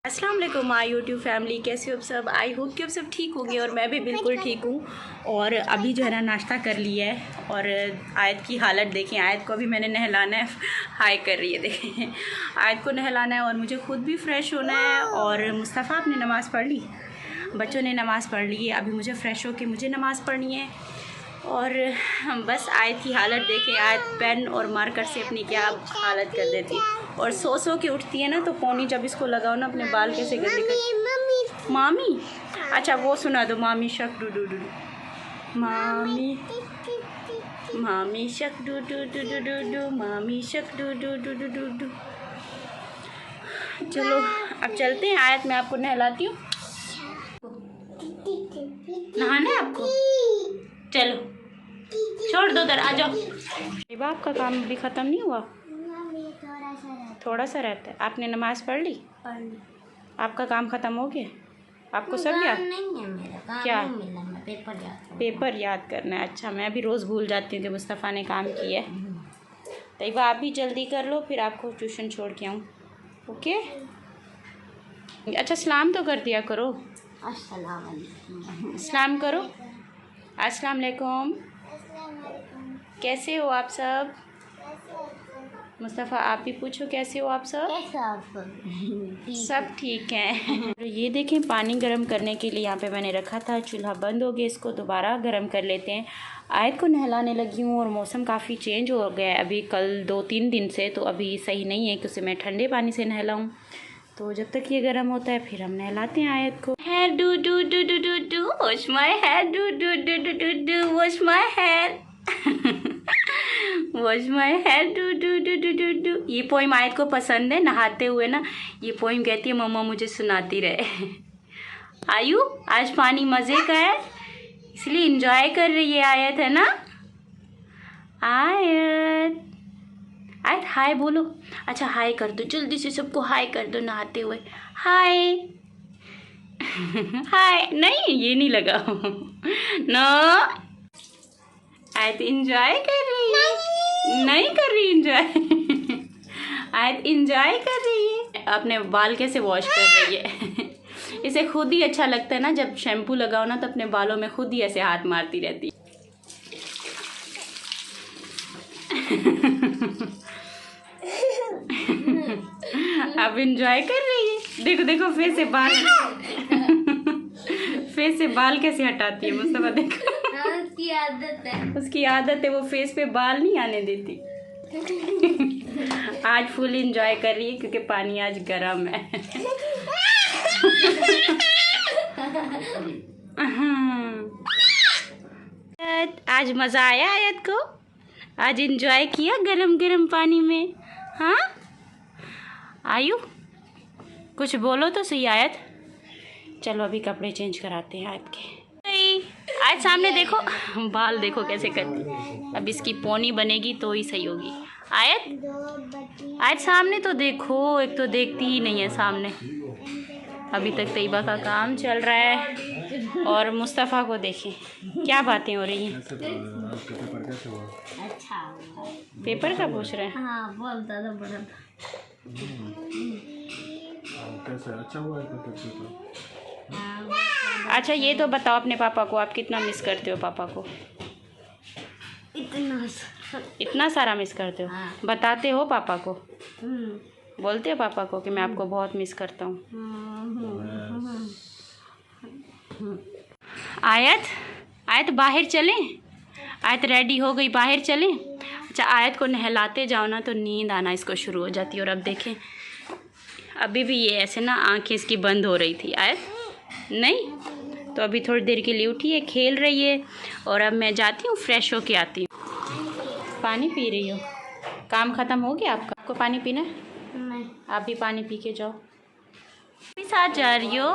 अस्सलाम वालेकुम my YouTube family, कैसे हो आप सब। आई होप कि आप सब ठीक होंगे और मैं भी बिल्कुल ठीक हूँ। और अभी जो है ना नाश्ता कर लिया है और आयत की हालत देखें। आयत को अभी मैंने नहलाना है, हाय कर रही है देखें। आयत को नहलाना है और मुझे ख़ुद भी फ्रेश होना है। और मुस्तफ़ा आपने नमाज़ पढ़ ली, बच्चों ने नमाज़ पढ़ ली है, अभी मुझे फ़्रेश होकर मुझे नमाज़ पढ़नी है। और बस आयत की हालत देखें, आयत पेन और मार्कर से अपनी क्या हालत कर देती है। और सो के उठती है ना, तो पोनी जब इसको लगाओ ना अपने बाल कैसे गंदे कर। मामी, अच्छा वो सुना दो, मामी शक डू डू डू, मामी मामी शक do do do do do do, मामी शक do do do do do do. चलो अब चलते हैं, आयत मैं आपको नहलाती हूँ। नहाना है आपको, चलो छोड़ दो उधर, आ जाओ। बाप का काम भी ख़त्म नहीं हुआ, थोड़ा सा रहता है। आपने नमाज़ पढ़ ली? पढ़ ली। आपका काम ख़त्म हो गया? आपको सब याद नहीं है? मेरा काम क्या नहीं मिला, मैं पेपर याद करना है। अच्छा, मैं भी रोज़ भूल जाती हूँ कि मुस्तफ़ा ने काम किया है। तैयबा आप भी जल्दी कर लो, फिर आपको ट्यूशन छोड़ के आऊँ। ओके, अच्छा सलाम तो कर दिया करो। सलाम करो। अस्सलाम वालेकुम, कैसे हो आप सब? मुस्तफ़ा आप भी पूछो, कैसे हो आप सब? सब ठीक हैं। ये देखें, पानी गर्म करने के लिए यहाँ पे मैंने रखा था, चूल्हा बंद हो गया, इसको दोबारा गर्म कर लेते हैं। आयत को नहलाने लगी हूँ और मौसम काफ़ी चेंज हो गया है अभी, कल 2-3 दिन से, तो अभी सही नहीं है कि उसे मैं ठंडे पानी से नहलाऊँ। तो जब तक ये गर्म होता है फिर हम नहलाते हैं आयत को। Hair do do do do do do, wash my hair, do do do do do do, wash my hair, wash my hair, do do do do do do. ये पोइम आयत को पसंद है, नहाते हुए ना ये पोइम कहती है मम्मा मुझे सुनाती रहे। आयु आज पानी मज़े का है, इसलिए इंजॉय कर रही है आयत, है ना। आयत आयत हाय बोलो। अच्छा हाय कर दो, जल्दी से सबको हाय कर दो नहाते हुए। हाय हाय, नहीं ये नहीं लगाओ। नो, आयत इंजॉय कर रही है, नहीं कर रही इंजॉय। आयत इंजॉय कर रही है, अपने बाल कैसे वॉश कर रही है। इसे खुद ही अच्छा लगता है ना, जब शैम्पू लगाओ ना तो अपने बालों में खुद ही ऐसे हाथ मारती रहती है। अब इंजॉय कर रही है, देखो देखो फेस से बाल फेस से बाल कैसे हटाती है मुस्तफा, देखो। उसकी आदत है, उसकी आदत है, वो फेस पे बाल नहीं आने देती। आज फुल इंजॉय कर रही है क्योंकि पानी आज गर्म है। आज मज़ा आया आयत को, आज इंजॉय किया गरम गरम पानी में। हाँ आयु कुछ बोलो तो सही आयत। चलो अभी कपड़े चेंज कराते हैं आयत के। आज सामने देखो, बाल देखो कैसे करती, अब इसकी पोनी बनेगी तो ही सही होगी। आयत आज सामने तो देखो, एक तो देखती ही नहीं है सामने। अभी तक तैयबा का काम चल रहा है और मुस्तफ़ा को देखें क्या बातें हो रही हैं। अच्छा पेपर का पूछ रहे हैं? हाँ बोलता था बड़ा। कैसे अच्छा हुआ है पेपर? अच्छा ये तो बताओ अपने पापा को, आप कितना मिस करते हो पापा को? इतना सारा मिस करते हो? हाँ। बताते हो पापा को? बोलते हो पापा को कि मैं आपको बहुत मिस करता हूँ? आयत आयत बाहर चलें? आयत रेडी हो गई, बाहर चलें? अच्छा आयत को नहलाते जाओ ना तो नींद आना इसको शुरू हो जाती है। और अब देखें अभी भी ये ऐसे ना आंखें इसकी बंद हो रही थी आयत नहीं, तो अभी थोड़ी देर के लिए उठी है, खेल रही है। और अब मैं जाती हूँ फ्रेश होके आती हूँ। पानी पी रही हो? काम ख़त्म हो गया आपका? आपको पानी पीना है? नहीं। आप भी पानी पी के जाओ। भी साथ जा रही हो?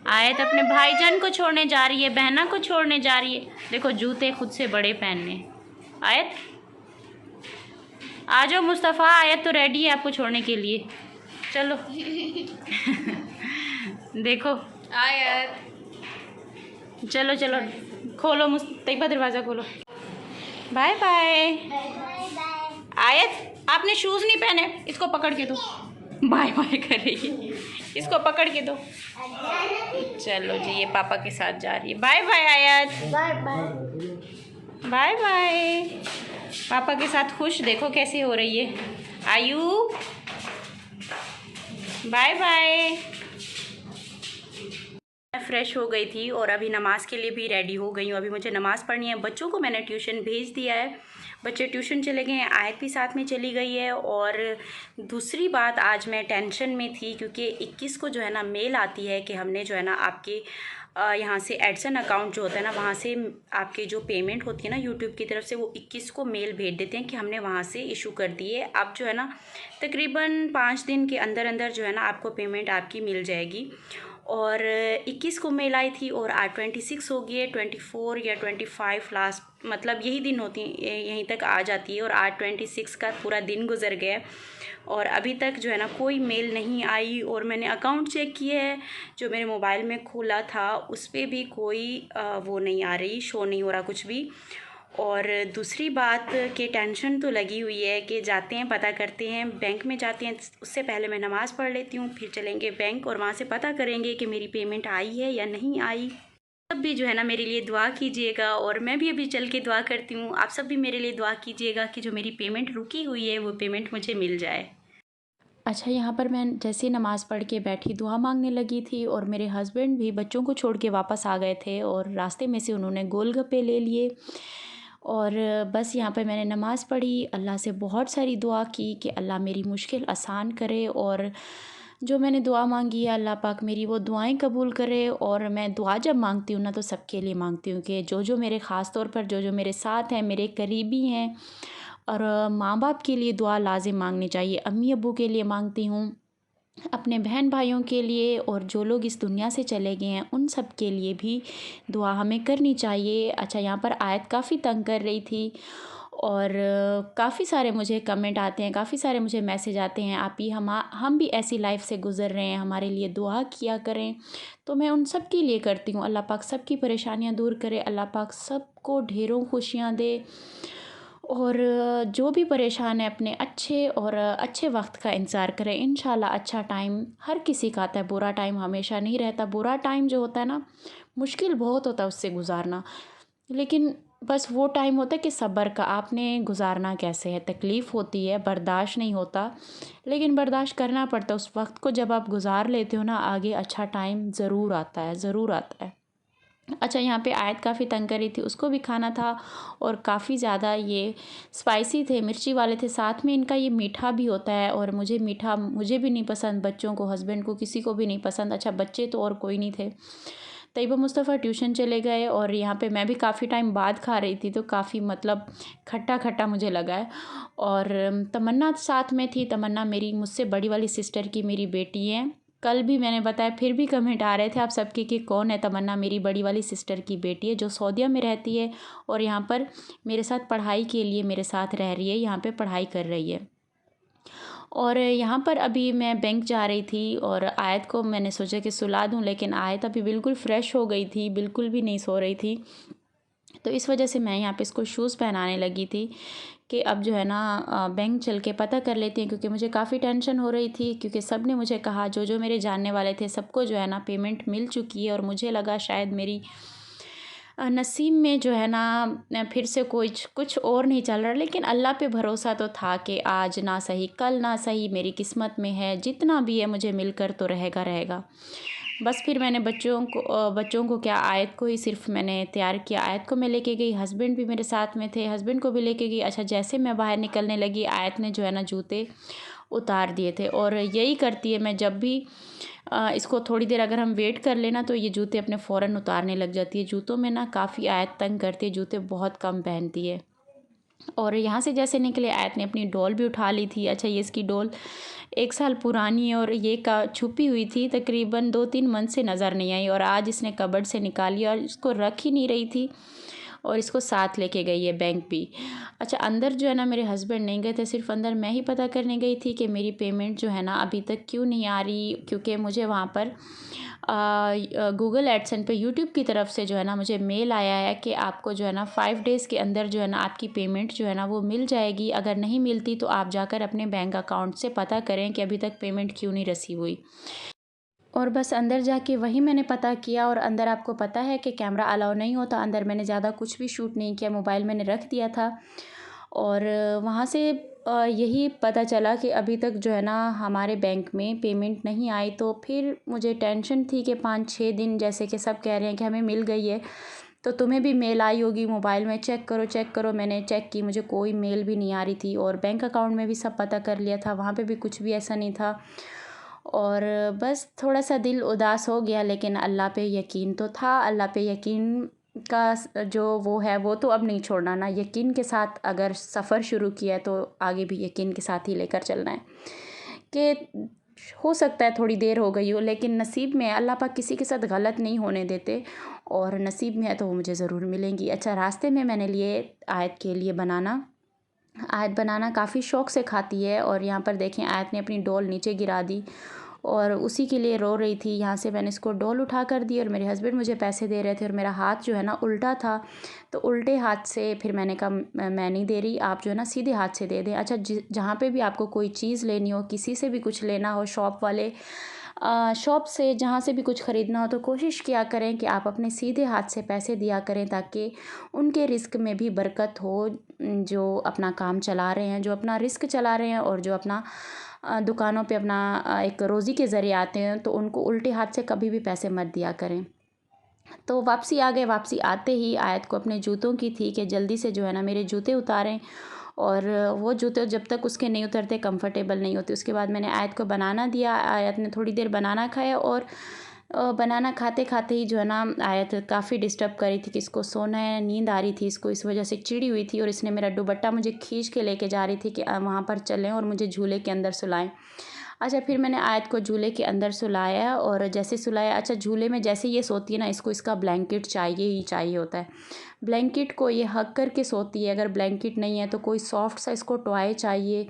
आयत अपने भाईजान को छोड़ने जा रही है, बहना को छोड़ने जा रही है। देखो जूते खुद से बड़े पहनने। आयत आ जाओ मुस्तफ़ा, आयत तो रेडी है आपको छोड़ने के लिए, चलो। देखो आयत, चलो चलो खोलो तैयबा दरवाज़ा खोलो। Bye bye. आयत आपने शूज़ नहीं पहने, इसको पकड़ के दो। बाय बाय कर रही है। इसको पकड़ के दो। चलो जी, ये पापा के साथ जा रही है। Bye bye Ayat, bye bye. Bye bye. पापा के साथ खुश, देखो कैसे हो रही है आयु। Bye bye. मैं फ़्रेश हो गई थी और अभी नमाज़ के लिए भी रेडी हो गई हूँ। अभी मुझे नमाज़ पढ़नी है। बच्चों को मैंने ट्यूशन भेज दिया है, बच्चे ट्यूशन चले गए हैं, आयत भी साथ में चली गई है। और दूसरी बात, आज मैं टेंशन में थी क्योंकि 21 को जो है ना मेल आती है कि हमने जो है ना आपके यहाँ से एडसन अकाउंट जो होता है ना, वहाँ से आपके जो पेमेंट होती है ना यूट्यूब की तरफ से, वो 21 को मेल भेज देते हैं कि हमने वहाँ से इशू कर दी है। अब जो है ना तकरीबन 5 दिन के अंदर अंदर जो है ना आपको पेमेंट आपकी मिल जाएगी। और 21 को मेल आई थी और आज 26 हो गई है, 24 या 25 लास्ट, मतलब यही दिन होती यहीं तक आ जाती है। और आज 26 का पूरा दिन गुजर गया और अभी तक जो है ना कोई मेल नहीं आई। और मैंने अकाउंट चेक किया है जो मेरे मोबाइल में खोला था, उस पर भी कोई वो नहीं आ रही, शो नहीं हो रहा कुछ भी। और दूसरी बात कि टेंशन तो लगी हुई है कि जाते हैं पता करते हैं, बैंक में जाते हैं, उससे पहले मैं नमाज़ पढ़ लेती हूँ, फिर चलेंगे बैंक और वहाँ से पता करेंगे कि मेरी पेमेंट आई है या नहीं आई। सब भी जो है ना मेरे लिए दुआ कीजिएगा और मैं भी अभी चल के दुआ करती हूँ। आप सब भी मेरे लिए दुआ कीजिएगा कि जो मेरी पेमेंट रुकी हुई है वो पेमेंट मुझे मिल जाए। अच्छा, यहाँ पर मैं जैसे नमाज़ पढ़ के बैठी दुआ मांगने लगी थी और मेरे हस्बैंड भी बच्चों को छोड़ के वापस आ गए थे और रास्ते में से उन्होंने गोलगप्पे ले लिए। और बस यहाँ पे मैंने नमाज़ पढ़ी, अल्लाह से बहुत सारी दुआ की कि अल्लाह मेरी मुश्किल आसान करे और जो मैंने दुआ मांगी है अल्लाह पाक मेरी वो दुआएं कबूल करे। और मैं दुआ जब मांगती हूँ ना तो सबके लिए मांगती हूँ कि जो मेरे ख़ास तौर पर जो मेरे साथ हैं, मेरे करीबी हैं, और माँ बाप के लिए दुआ लाजिम मांगनी चाहिए। अम्मी अब्बू के लिए मांगती हूँ, अपने बहन भाइयों के लिए, और जो लोग इस दुनिया से चले गए हैं उन सब के लिए भी दुआ हमें करनी चाहिए। अच्छा, यहाँ पर आयत काफ़ी तंग कर रही थी और काफ़ी सारे मुझे कमेंट आते हैं, काफ़ी सारे मुझे मैसेज आते हैं, आप ही हम भी ऐसी लाइफ से गुज़र रहे हैं, हमारे लिए दुआ किया करें। तो मैं उन सब के लिए करती हूँ। अल्लाह पाक सबकी परेशानियाँ दूर करे, अल्लाह पाक सबको ढेरों खुशियाँ दे। और जो भी परेशान है अपने अच्छे वक्त का इंतज़ार करें। इंशाल्लाह अच्छा टाइम हर किसी का आता है, बुरा टाइम हमेशा नहीं रहता। बुरा टाइम जो होता है ना, मुश्किल बहुत होता है उससे गुज़ारना, लेकिन बस वो टाइम होता है कि सब्र का आपने गुज़ारना कैसे है। तकलीफ़ होती है, बर्दाश्त नहीं होता, लेकिन बर्दाश्त करना पड़ता है। उस वक्त को जब आप गुज़ार लेते हो ना, आगे अच्छा टाइम ज़रूर आता है, ज़रूर आता है। अच्छा, यहाँ पे आयत काफ़ी तंग कर रही थी, उसको भी खाना था और काफ़ी ज़्यादा ये स्पाइसी थे, मिर्ची वाले थे, साथ में इनका ये मीठा भी होता है और मुझे मीठा मुझे भी नहीं पसंद, बच्चों को, हस्बैंड को, किसी को भी नहीं पसंद। अच्छा, बच्चे तो और कोई नहीं थे। तैयबा मुस्तफ़ा ट्यूशन चले गए और यहाँ पे मैं भी काफ़ी टाइम बाद खा रही थी, तो काफ़ी मतलब खट्टा खट्टा मुझे लगा है। और तमन्ना साथ में थी। तमन्ना मेरी मुझसे बड़ी वाली सिस्टर की मेरी बेटी है। कल भी मैंने बताया, फिर भी कमेंट आ रहे थे आप सबके कि कौन है तमन्ना। मेरी बड़ी वाली सिस्टर की बेटी है जो सऊदीया में रहती है और यहाँ पर मेरे साथ पढ़ाई के लिए मेरे साथ रह रही है, यहाँ पे पढ़ाई कर रही है। और यहाँ पर अभी मैं बैंक जा रही थी और आयत को मैंने सोचा कि सुला दूँ, लेकिन आयत अभी बिल्कुल फ़्रेश हो गई थी, बिल्कुल भी नहीं सो रही थी। तो इस वजह से मैं यहाँ पे इसको शूज़ पहनाने लगी थी कि अब जो है ना बैंक चल के पता कर लेती हैं, क्योंकि मुझे काफ़ी टेंशन हो रही थी। क्योंकि सब ने मुझे कहा, जो मेरे जानने वाले थे सबको जो है ना पेमेंट मिल चुकी है और मुझे लगा शायद मेरी नसीब में जो है ना फिर से कुछ और नहीं चल रहा। लेकिन अल्लाह पे भरोसा तो था कि आज ना सही कल ना सही मेरी किस्मत में है, जितना भी है मुझे मिलकर तो रहेगा। बस फिर मैंने बच्चों को क्या, आयत को ही सिर्फ मैंने तैयार किया। आयत को मैं लेके गई, हस्बैंड भी मेरे साथ में थे, हस्बैंड को भी लेके गई। अच्छा, जैसे मैं बाहर निकलने लगी, आयत ने जो है ना जूते उतार दिए थे। और यही करती है, मैं जब भी इसको थोड़ी देर अगर हम वेट कर लेना तो ये जूते अपने फ़ौरन उतारने लग जाती है। जूतों में ना काफ़ी आयत तंग करती है, जूते बहुत कम पहनती है। और यहाँ से जैसे निकले, आयत ने अपनी डॉल भी उठा ली थी। अच्छा, ये इसकी डॉल 1 साल पुरानी है और ये छुपी हुई थी, तकरीबन 2-3 मंथ से नज़र नहीं आई और आज इसने कबर्ड से निकाली और इसको रख ही नहीं रही थी और इसको साथ लेके गई है बैंक भी। अच्छा, अंदर जो है ना मेरे हस्बैंड नहीं गए थे, सिर्फ अंदर मैं ही पता करने गई थी कि मेरी पेमेंट जो है ना अभी तक क्यों नहीं आ रही। क्योंकि मुझे वहाँ पर गूगल एडसन पे यूट्यूब की तरफ से जो है ना मुझे मेल आया है कि आपको जो है ना 5 डेज़ के अंदर जो है ना आपकी पेमेंट जो है ना वो मिल जाएगी। अगर नहीं मिलती तो आप जाकर अपने बैंक अकाउंट से पता करें कि अभी तक पेमेंट क्यों नहीं रिसीव हुई। और बस अंदर जाके वही मैंने पता किया। और अंदर आपको पता है कि कैमरा अलाउ नहीं होता, अंदर मैंने ज़्यादा कुछ भी शूट नहीं किया, मोबाइल मैंने रख दिया था। और वहाँ से यही पता चला कि अभी तक जो है ना हमारे बैंक में पेमेंट नहीं आई। तो फिर मुझे टेंशन थी कि 5-6 दिन, जैसे कि सब कह रहे हैं कि हमें मिल गई है, तो तुम्हें भी मेल आई होगी मोबाइल में, चेक करो चेक करो। मैंने चेक की, मुझे कोई मेल भी नहीं आ रही थी। और बैंक अकाउंट में भी सब पता कर लिया था, वहाँ पे भी कुछ भी ऐसा नहीं था। और बस थोड़ा सा दिल उदास हो गया, लेकिन अल्लाह पे यकीन तो था। अल्लाह पे यकीन का जो वो है वो तो अब नहीं छोड़ना ना। यकीन के साथ अगर सफ़र शुरू किया है तो आगे भी यकीन के साथ ही लेकर चलना है। कि हो सकता है थोड़ी देर हो गई हो, लेकिन नसीब में अल्लाह पाक किसी के साथ गलत नहीं होने देते, और नसीब में है तो वो मुझे ज़रूर मिलेंगी। अच्छा, रास्ते में मैंने लिए आयत के लिए बनाना। आयत बनाना काफ़ी शौक़ से खाती है। और यहाँ पर देखें, आयत ने अपनी डॉल नीचे गिरा दी और उसी के लिए रो रही थी। यहाँ से मैंने इसको डॉल उठा कर दी और मेरे हस्बैंड मुझे पैसे दे रहे थे, और मेरा हाथ जो है ना उल्टा था, तो उल्टे हाथ से फिर मैंने कहा मैं नहीं दे रही, आप जो है ना सीधे हाथ से दे दें। अच्छा, जहाँ पे भी आपको कोई चीज़ लेनी हो, किसी से भी कुछ लेना हो, शॉप से जहाँ से भी कुछ ख़रीदना हो, तो कोशिश किया करें कि आप अपने सीधे हाथ से पैसे दिया करें, ताकि उनके रिस्क में भी बरकत हो, जो अपना काम चला रहे हैं, जो अपना रिस्क चला रहे हैं, और जो अपना दुकानों पे अपना एक रोज़ी के ज़रिए आते हैं, तो उनको उल्टे हाथ से कभी भी पैसे मत दिया करें। तो वापसी आ गए। वापसी आते ही आयत को अपने जूतों की थी कि जल्दी से जो है ना मेरे जूते उतारें, और वो जूते जब तक उसके नहीं उतरते, कंफर्टेबल नहीं होते। उसके बाद मैंने आयत को बनाना दिया। आयत ने थोड़ी देर बनाना खाया, और बनाना खाते खाते ही जो है ना आयत काफ़ी डिस्टर्ब कर रही थी कि इसको सोना है, नींद आ रही थी इसको, इस वजह से चिड़ी हुई थी। और इसने मेरा दुपट्टा मुझे खींच के लेके जा रही थी कि वहाँ पर चलें और मुझे झूले के अंदर सुलाएं। अच्छा, फिर मैंने आयत को झूले के अंदर सुलाया, और जैसे सुलाया, अच्छा झूले में जैसे ये सोती है ना, इसको इसका ब्लैंकेट चाहिए ही चाहिए होता है। ब्लैंकेट को ये हग करके सोती है। अगर ब्लैंकेट नहीं है तो कोई सॉफ्ट सा इसको टॉय चाहिए,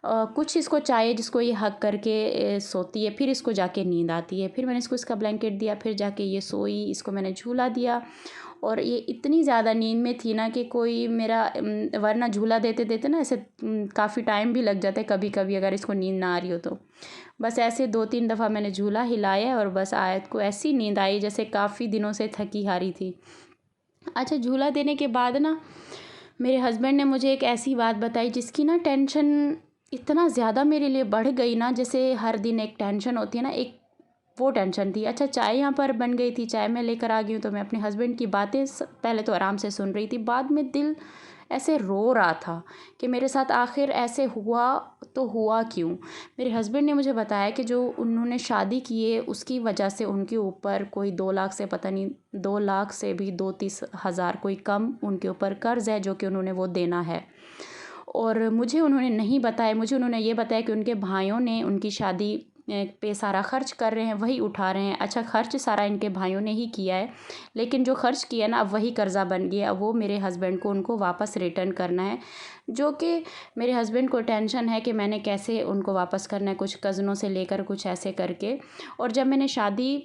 कुछ इसको चाहिए जिसको ये हग करके सोती है, फिर इसको जाके नींद आती है। फिर मैंने इसको इसका ब्लैंकेट दिया, फिर जाके ये सोई, इसको मैंने झूला दिया। और ये इतनी ज़्यादा नींद में थी ना कि कोई मेरा वरना झूला देते देते ना ऐसे काफ़ी टाइम भी लग जाता है कभी कभी, अगर इसको नींद ना आ रही हो तो। बस ऐसे 2-3 दफ़ा मैंने झूला हिलाया, और बस आयत को ऐसी नींद आई जैसे काफ़ी दिनों से थकी हारी थी। अच्छा, झूला देने के बाद ना मेरे हस्बैंड ने मुझे एक ऐसी बात बताई जिसकी ना टेंशन इतना ज़्यादा मेरे लिए बढ़ गई ना, जैसे हर दिन एक टेंशन होती है ना, एक वो टेंशन थी। अच्छा, चाय यहाँ पर बन गई थी, चाय मैं लेकर आ गई हूँ, तो मैं अपने हस्बैंड की बातें पहले तो आराम से सुन रही थी, बाद में दिल ऐसे रो रहा था कि मेरे साथ आखिर ऐसे हुआ तो हुआ क्यों। मेरे हस्बैंड ने मुझे बताया कि जो उन्होंने शादी की है उसकी वजह से उनके ऊपर कोई 2 लाख से, पता नहीं 2 लाख से भी 2-3 हज़ार कोई कम उनके ऊपर कर्ज़ है, जो कि उन्होंने वो देना है। और मुझे उन्होंने नहीं बताया, मुझे उन्होंने ये बताया कि उनके भाइयों ने उनकी शादी पे सारा खर्च कर रहे हैं, वही उठा रहे हैं। अच्छा, खर्च सारा इनके भाइयों ने ही किया है, लेकिन जो खर्च किया ना, अब वही कर्ज़ा बन गया। अब वो मेरे हस्बैंड को उनको वापस रिटर्न करना है, जो कि मेरे हस्बैंड को टेंशन है कि मैंने कैसे उनको वापस करना है, कुछ कज़नों से लेकर कुछ ऐसे करके। और जब मैंने शादी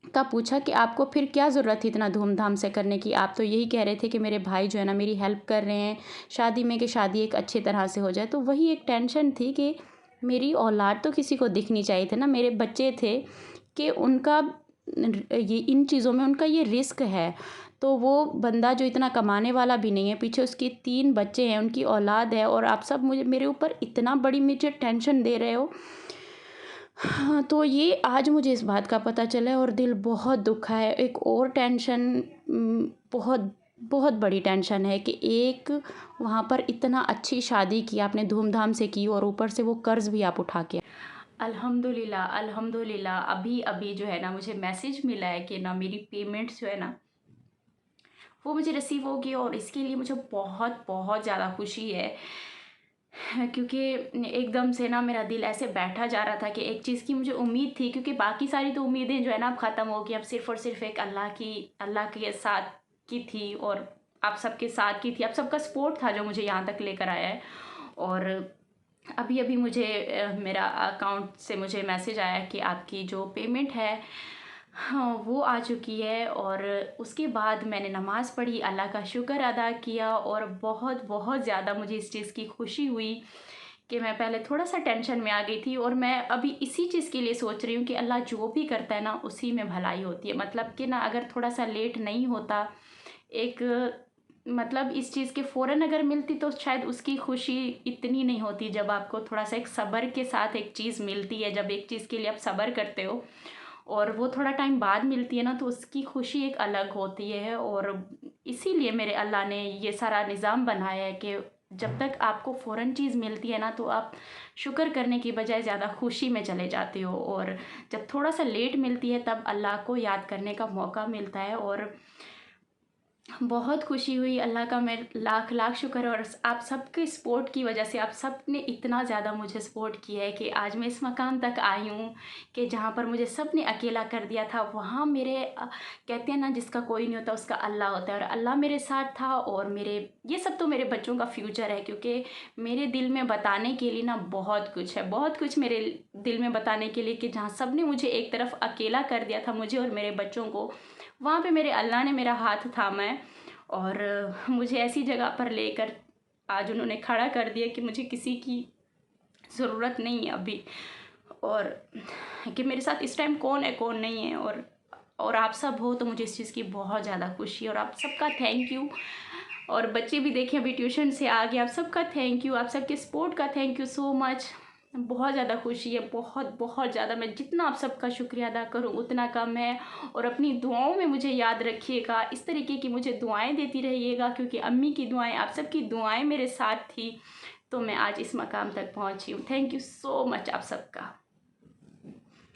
का पूछा कि आपको फिर क्या ज़रूरत थी इतना धूमधाम से करने की, आप तो यही कह रहे थे कि मेरे भाई जो है ना मेरी हेल्प कर रहे हैं शादी में, कि शादी एक अच्छी तरह से हो जाए। तो वही एक टेंशन थी कि मेरी औलाद तो किसी को दिखनी चाहिए थे ना, मेरे बच्चे थे, कि उनका ये इन चीज़ों में उनका ये रिस्क है। तो वो बंदा जो इतना कमाने वाला भी नहीं है, पीछे उसके 3 बच्चे हैं, उनकी औलाद है, और आप सब मुझे मेरे ऊपर इतना बड़ी मुझे टेंशन दे रहे हो। हाँ, तो ये आज मुझे इस बात का पता चला है और दिल बहुत दुखा है। एक और टेंशन, बहुत बहुत बड़ी टेंशन है कि एक वहाँ पर इतना अच्छी शादी की आपने, धूमधाम से की, और ऊपर से वो कर्ज़ भी आप उठा के। अल्हम्दुलिल्लाह अल्हम्दुलिल्लाह, अभी अभी जो है ना मुझे मैसेज मिला है कि ना मेरी पेमेंट्स जो है ना वो मुझे रिसीव होगी, और इसके लिए मुझे बहुत बहुत ज़्यादा खुशी है। क्योंकि एकदम से ना मेरा दिल ऐसे बैठा जा रहा था कि एक चीज़ की मुझे उम्मीद थी, क्योंकि बाकी सारी तो उम्मीदें जो है ना अब ख़त्म हो गई। अब सिर्फ़ और सिर्फ एक अल्लाह के साथ की थी, और आप सबके साथ की थी, आप सबका सपोर्ट था जो मुझे यहाँ तक लेकर आया है। और अभी अभी मुझे मेरा अकाउंट से मुझे मैसेज आया कि आपकी जो पेमेंट है हाँ वो आ चुकी है। और उसके बाद मैंने नमाज़ पढ़ी, अल्लाह का शुक्र अदा किया, और बहुत बहुत ज़्यादा मुझे इस चीज़ की खुशी हुई कि मैं पहले थोड़ा सा टेंशन में आ गई थी, और मैं अभी इसी चीज़ के लिए सोच रही हूँ कि अल्लाह जो भी करता है ना उसी में भलाई होती है। मतलब कि ना अगर थोड़ा सा लेट नहीं होता, एक मतलब इस चीज़ के फ़ौरन अगर मिलती तो शायद उसकी खुशी इतनी नहीं होती। जब आपको थोड़ा सा एक सब्र के साथ एक चीज़ मिलती है, जब एक चीज़ के लिए आप सब्र करते हो और वो थोड़ा टाइम बाद मिलती है ना, तो उसकी खुशी एक अलग होती है। और इसीलिए मेरे अल्लाह ने ये सारा निज़ाम बनाया है कि जब तक आपको फ़ौरन चीज़ मिलती है ना, तो आप शुक्र करने की बजाय ज़्यादा खुशी में चले जाते हो, और जब थोड़ा सा लेट मिलती है तब अल्लाह को याद करने का मौका मिलता है। और बहुत खुशी हुई, अल्लाह का मैं लाख लाख शुक्र है। और आप सबके सपोर्ट की वजह से, आप सब ने इतना ज़्यादा मुझे सपोर्ट किया है कि आज मैं इस मकाम तक आई हूँ कि जहाँ पर मुझे सब ने अकेला कर दिया था, वहाँ मेरे कहते हैं ना, जिसका कोई नहीं होता उसका अल्लाह होता है, और अल्लाह मेरे साथ था। और मेरे ये सब तो मेरे बच्चों का फ्यूचर है, क्योंकि मेरे दिल में बताने के लिए ना बहुत कुछ है, बहुत कुछ मेरे दिल में बताने के लिए, कि जहाँ सब ने मुझे एक तरफ अकेला कर दिया था, मुझे और मेरे बच्चों को, वहाँ पे मेरे अल्लाह ने मेरा हाथ थामा है। और मुझे ऐसी जगह पर लेकर आज उन्होंने खड़ा कर दिया कि मुझे किसी की ज़रूरत नहीं है अभी, और कि मेरे साथ इस टाइम कौन है कौन नहीं है। और आप सब हो तो मुझे इस चीज़ की बहुत ज़्यादा खुशी है, और आप सबका थैंक यू। और बच्चे भी देखें अभी ट्यूशन से आ गए, आप सबका थैंक यू, आप सबके सपोर्ट का थैंक यू सो मच। बहुत ज़्यादा खुशी है, बहुत बहुत ज़्यादा। मैं जितना आप सबका शुक्रिया अदा करूँ उतना कम है। और अपनी दुआओं में मुझे याद रखिएगा, इस तरीके की मुझे दुआएं देती रहिएगा, क्योंकि अम्मी की दुआएं, आप सबकी दुआएं मेरे साथ थी, तो मैं आज इस मकाम तक पहुँची हूँ। थैंक यू सो मच आप सबका।